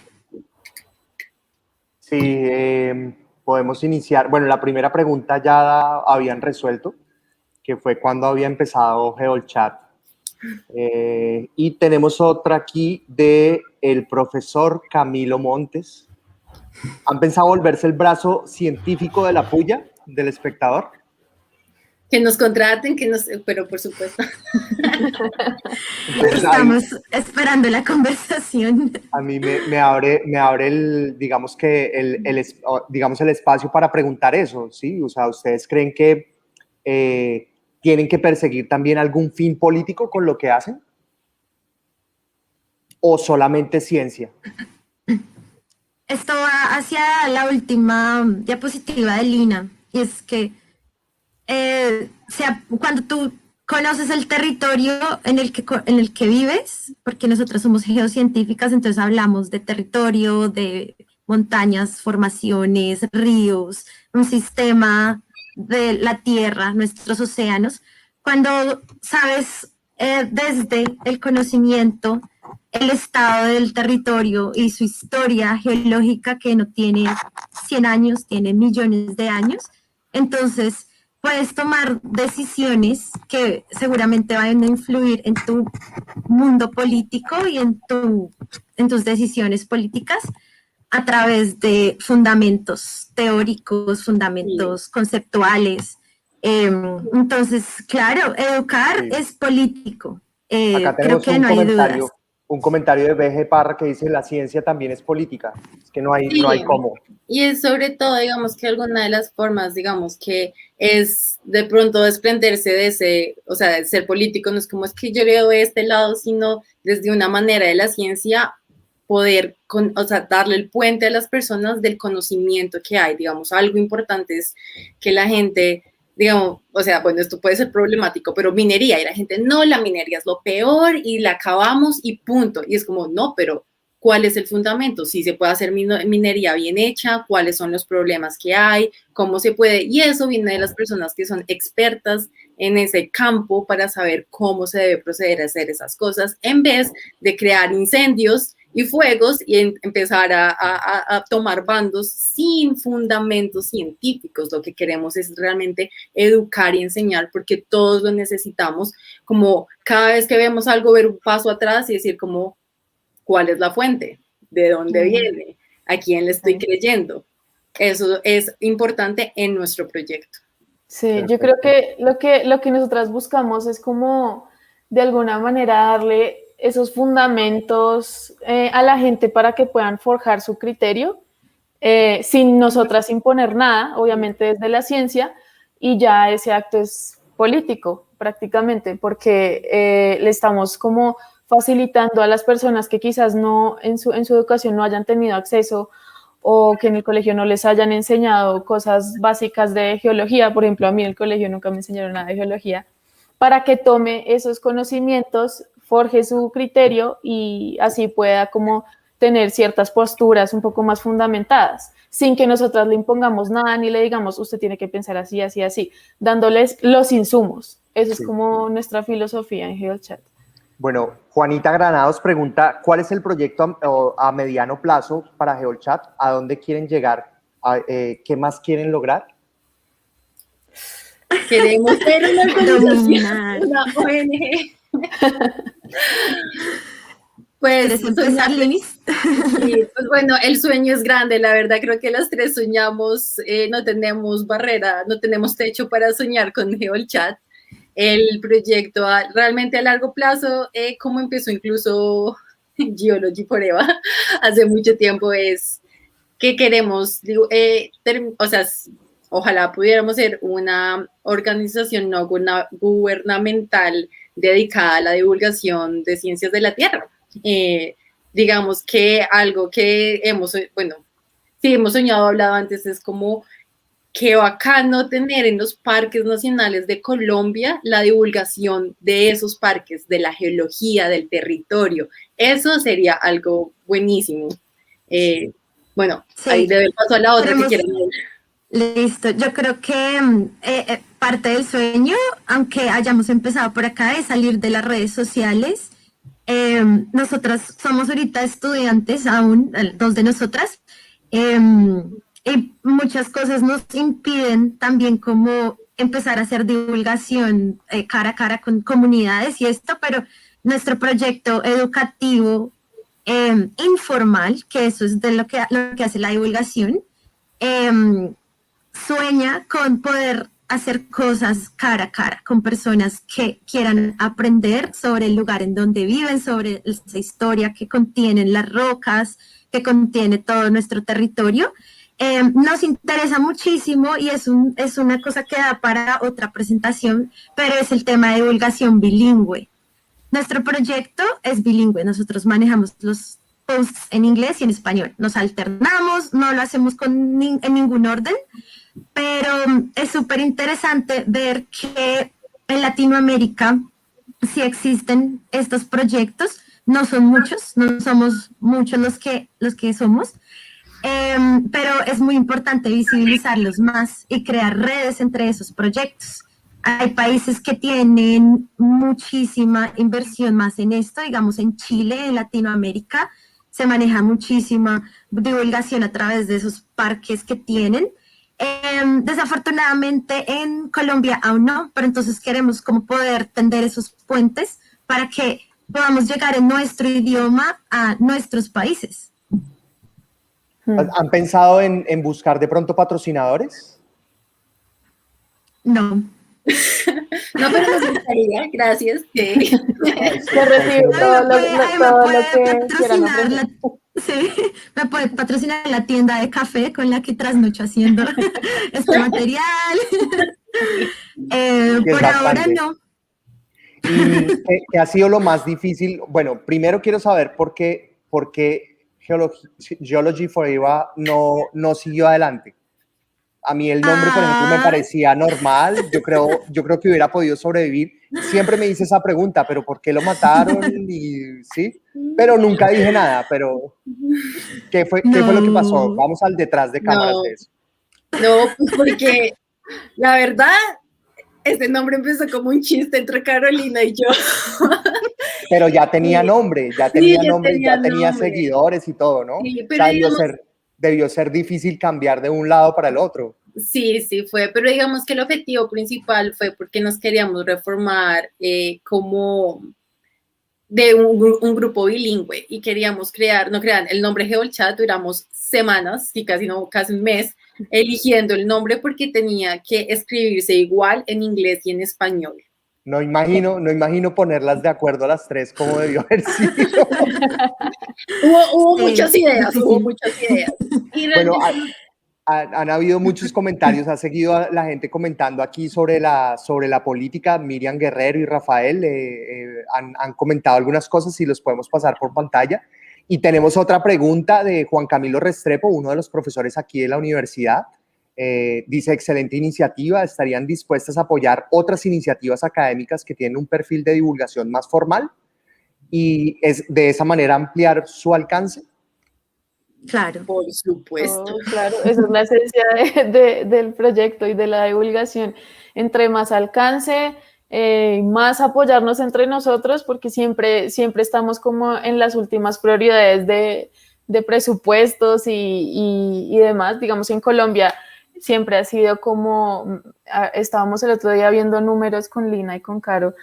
Sí, podemos iniciar. Bueno, la primera pregunta ya habían resuelto, que fue cuando había empezado GeoChat. Y tenemos otra aquí de el profesor Camilo Montes. ¿Han pensado volverse el brazo científico de la puya del espectador? Que nos contraten, pero por supuesto. Estamos esperando la conversación. A mí me abre el, digamos que el espacio para preguntar eso, ¿sí? O sea, ¿ustedes creen que tienen que perseguir también algún fin político con lo que hacen? ¿O solamente ciencia? Esto va hacia la última diapositiva de Lina, y es que cuando tú conoces el territorio en el que vives, porque nosotros somos geocientíficas, entonces hablamos de territorio, de montañas, formaciones, ríos, un sistema de la tierra, nuestros océanos. Cuando sabes desde el conocimiento el estado del territorio y su historia geológica, que no tiene 100 años, tiene millones de años, entonces puedes tomar decisiones que seguramente van a influir en tu mundo político y en tus decisiones políticas a través de fundamentos teóricos, fundamentos conceptuales. Entonces, claro, educar es político. Acá tenemos creo que no hay dudas. Un comentario de BG Parra que dice: la ciencia también es política. Es que no hay cómo. Y es sobre todo, digamos, que alguna de las formas, digamos, que es de pronto desprenderse de ese, o sea, de ser político, no es como es que yo leo de este lado, sino desde una manera de la ciencia poder, darle el puente a las personas del conocimiento que hay, digamos. Algo importante es que la gente, digamos, o sea, bueno, esto puede ser problemático, pero minería, y la gente, no, la minería es lo peor y la acabamos y punto. Y es como, no, pero ¿cuál es el fundamento? Si se puede hacer minería bien hecha, cuáles son los problemas que hay, cómo se puede, y eso viene de las personas que son expertas en ese campo para saber cómo se debe proceder a hacer esas cosas, en vez de crear incendios y fuegos y empezar a tomar bandos sin fundamentos científicos. Lo que queremos es realmente educar y enseñar, porque todos lo necesitamos, como cada vez que vemos algo, ver un paso atrás y decir como, ¿cuál es la fuente? ¿De dónde viene? ¿A quién le estoy creyendo? Eso es importante en nuestro proyecto. Sí, yo creo que lo que nosotras buscamos es como de alguna manera darle esos fundamentos a la gente para que puedan forjar su criterio sin nosotras imponer nada, obviamente desde la ciencia, y ya ese acto es político prácticamente, porque le estamos como facilitando a las personas que quizás no en su educación no hayan tenido acceso o que en el colegio no les hayan enseñado cosas básicas de geología. Por ejemplo, a mí en el colegio nunca me enseñaron nada de geología, para que tome esos conocimientos, forje su criterio y así pueda como tener ciertas posturas un poco más fundamentadas, sin que nosotras le impongamos nada ni le digamos, usted tiene que pensar así, así, así, dándoles los insumos. Eso Sí. es como nuestra filosofía en GeoChat. Bueno, Juanita Granados pregunta, ¿cuál es el proyecto a mediano plazo para GeoChat? ¿A dónde quieren llegar? ¿Qué más quieren lograr? Queremos ser una Dominar. organización, una ONG. Pues, ¿Quieres empezar, Linis? sí, pues bueno, el sueño es grande, la verdad creo que las tres soñamos, no tenemos barrera, no tenemos techo para soñar con GeoChat. El proyecto realmente a largo plazo, como empezó incluso Geology Forever hace mucho tiempo, es que queremos, digo, o sea, ojalá pudiéramos ser una organización no gubernamental dedicada a la divulgación de ciencias de la Tierra. Digamos que algo que hemos, bueno, sí hemos soñado, hablado antes, es como qué bacano tener en los parques nacionales de Colombia la divulgación de esos parques, de la geología, del territorio. Eso sería algo buenísimo. Bueno, sí, ahí le doy el paso a la otra que quiera. Listo, yo creo que parte del sueño, aunque hayamos empezado por acá, es salir de las redes sociales. Nosotras somos ahorita estudiantes aún, dos de nosotras, y muchas cosas nos impiden también como empezar a hacer divulgación cara a cara con comunidades y esto, pero nuestro proyecto educativo informal, que eso es de lo que hace la divulgación, sueña con poder hacer cosas cara a cara con personas que quieran aprender sobre el lugar en donde viven, sobre esa historia que contienen las rocas, que contiene todo nuestro territorio. Nos interesa muchísimo y es una cosa que da para otra presentación, pero es el tema de divulgación bilingüe. Nuestro proyecto es bilingüe, nosotros manejamos los posts en inglés y en español, nos alternamos, no lo hacemos en ningún orden, pero es súper interesante ver que en Latinoamérica sí existen estos proyectos, no son muchos, no somos muchos los que somos, pero es muy importante visibilizarlos más y crear redes entre esos proyectos. Hay países que tienen muchísima inversión más en esto, digamos en Chile, en Latinoamérica, se maneja muchísima divulgación a través de esos parques que tienen. Desafortunadamente en Colombia aún no, pero entonces queremos como poder tender esos puentes para que podamos llegar en nuestro idioma a nuestros países. ¿Han pensado en buscar de pronto patrocinadores? No. No, pero nos gustaría, gracias. Sí. Yo recibo todo lo que quieran ofrecer. Sí, me puede patrocinar la tienda de café con la que trasnocho haciendo este material. Por ahora no. ¿Y qué ha sido lo más difícil? Bueno, primero quiero saber por qué Geology Forever no siguió adelante. A mí el nombre, por ejemplo, me parecía normal. Yo creo que hubiera podido sobrevivir. Siempre me hice esa pregunta, ¿pero por qué lo mataron? Y, sí, pero nunca dije nada. Pero, ¿qué fue lo que pasó? Vamos al detrás de cámaras de eso. No, pues porque la verdad, este nombre empezó como un chiste entre Carolina y yo. Pero ya tenía nombre, ya tenía seguidores y todo, ¿no? Sí, pero o sea, debió ser difícil cambiar de un lado para el otro. Sí, sí fue, pero digamos que el objetivo principal fue porque nos queríamos reformar como de un grupo bilingüe y queríamos crear el nombre GeoChat. Duramos semanas y casi un mes eligiendo el nombre porque tenía que escribirse igual en inglés y en español. No imagino ponerlas de acuerdo a las tres como debió haber sido. Hubo muchas ideas, Y bueno, Han habido muchos comentarios, ha seguido a la gente comentando aquí sobre la política. Miriam Guerrero y Rafael han comentado algunas cosas y los podemos pasar por pantalla. Y tenemos otra pregunta de Juan Camilo Restrepo, uno de los profesores aquí de la universidad. Dice, excelente iniciativa, ¿estarían dispuestas a apoyar otras iniciativas académicas que tienen un perfil de divulgación más formal y de esa manera ampliar su alcance? Claro. Por supuesto. Oh, claro, esa es la esencia del proyecto y de la divulgación. Entre más alcance, más apoyarnos entre nosotros, porque siempre estamos como en las últimas prioridades de presupuestos y demás. Digamos, en Colombia siempre ha sido como, estábamos el otro día viendo números con Lina y con Caro,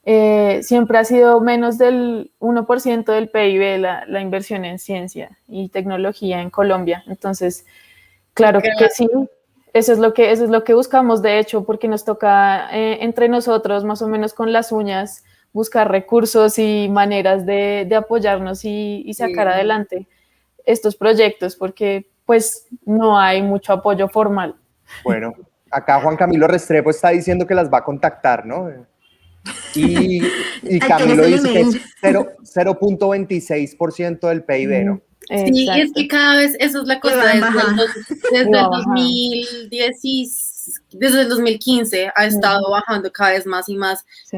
siempre ha sido menos del 1% del PIB la inversión en ciencia y tecnología en Colombia. Entonces, claro que sí, eso es lo que buscamos, de hecho, porque nos toca entre nosotros, más o menos con las uñas, buscar recursos y maneras de apoyarnos y sacar adelante estos proyectos, porque pues no hay mucho apoyo formal. Bueno, acá Juan Camilo Restrepo está diciendo que las va a contactar, ¿no? Y Camilo dice que es 0.26% del PIB, ¿no? Sí, Exacto. es que cada vez, eso es la cosa, desde el 2015 ha estado bajando cada vez más y más. Sí.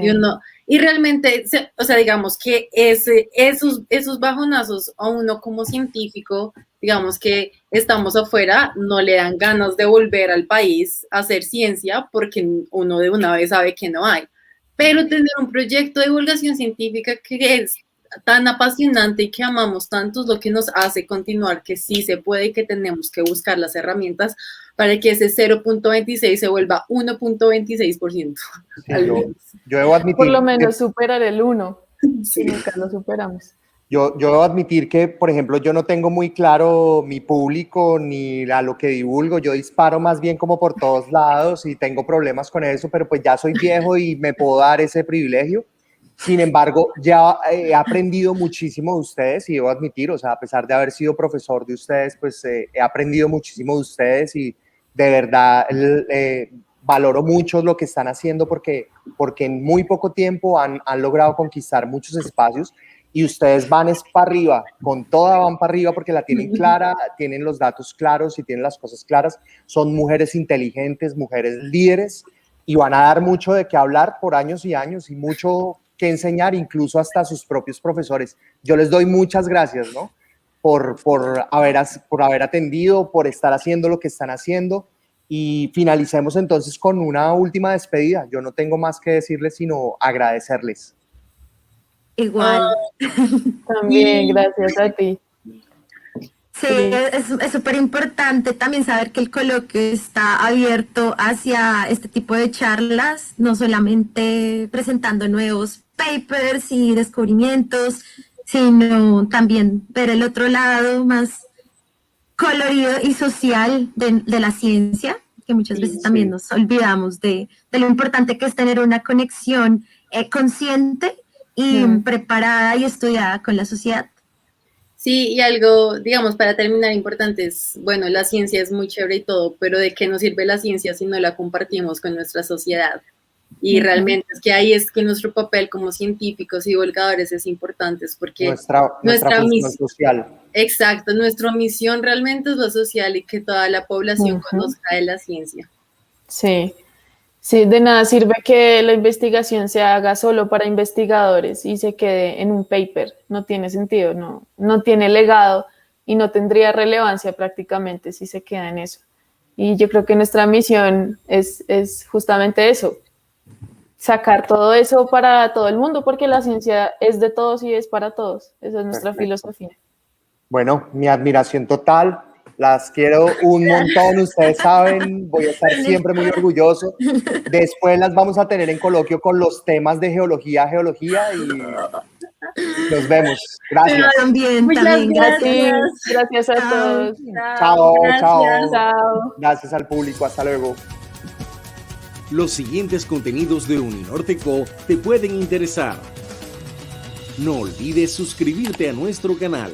Y realmente, o sea, digamos que esos bajonazos a uno como científico, digamos que estamos afuera, no le dan ganas de volver al país a hacer ciencia porque uno de una vez sabe que no hay. Pero tener un proyecto de divulgación científica que es tan apasionante y que amamos tanto es lo que nos hace continuar, que sí se puede y que tenemos que buscar las herramientas para que ese 0.26 se vuelva 1.26%. Sí, yo debo admitir, por lo menos superar el 1, sí. Nunca lo superamos. Yo debo admitir que, por ejemplo, yo no tengo muy claro mi público ni a lo que divulgo. Yo disparo más bien como por todos lados y tengo problemas con eso, pero pues ya soy viejo y me puedo dar ese privilegio. Sin embargo, ya he aprendido muchísimo de ustedes y debo admitir, o sea, a pesar de haber sido profesor de ustedes, pues he aprendido muchísimo de ustedes y de verdad valoro mucho lo que están haciendo porque en muy poco tiempo han logrado conquistar muchos espacios. Y ustedes van para arriba, con toda van para arriba porque la tienen clara, tienen los datos claros y tienen las cosas claras. Son mujeres inteligentes, mujeres líderes y van a dar mucho de qué hablar por años y años y mucho que enseñar, incluso hasta a sus propios profesores. Yo les doy muchas gracias, ¿no? Por haber atendido, por estar haciendo lo que están haciendo. Y finalicemos entonces con una última despedida. Yo no tengo más que decirles sino agradecerles. Igual. También, gracias a ti. Sí, es súper importante también saber que el coloquio está abierto hacia este tipo de charlas, no solamente presentando nuevos papers y descubrimientos, sino también ver el otro lado más colorido y social de la ciencia, que muchas veces también nos olvidamos de lo importante que es tener una conexión consciente y preparada y estudiada con la sociedad. Sí, y algo, digamos, para terminar, importante es, bueno, la ciencia es muy chévere y todo, pero ¿de qué nos sirve la ciencia si no la compartimos con nuestra sociedad? Y realmente es que ahí es que nuestro papel como científicos y divulgadores es importante, es porque nuestra misión social. Exacto, nuestra misión realmente es lo social y que toda la población conozca de la ciencia. Sí. Sí, de nada sirve que la investigación se haga solo para investigadores y se quede en un paper. No tiene sentido, no tiene legado y no tendría relevancia prácticamente si se queda en eso. Y yo creo que nuestra misión es justamente eso, sacar todo eso para todo el mundo, porque la ciencia es de todos y es para todos. Esa es nuestra filosofía. Bueno, mi admiración total. Las quiero un montón, ustedes saben, voy a estar siempre muy orgulloso. Después las vamos a tener en coloquio con los temas de geología y nos vemos. Gracias. También, gracias. Gracias a todos. Chao. Gracias al público, hasta luego. Los siguientes contenidos de Uninorte.co te pueden interesar. No olvides suscribirte a nuestro canal.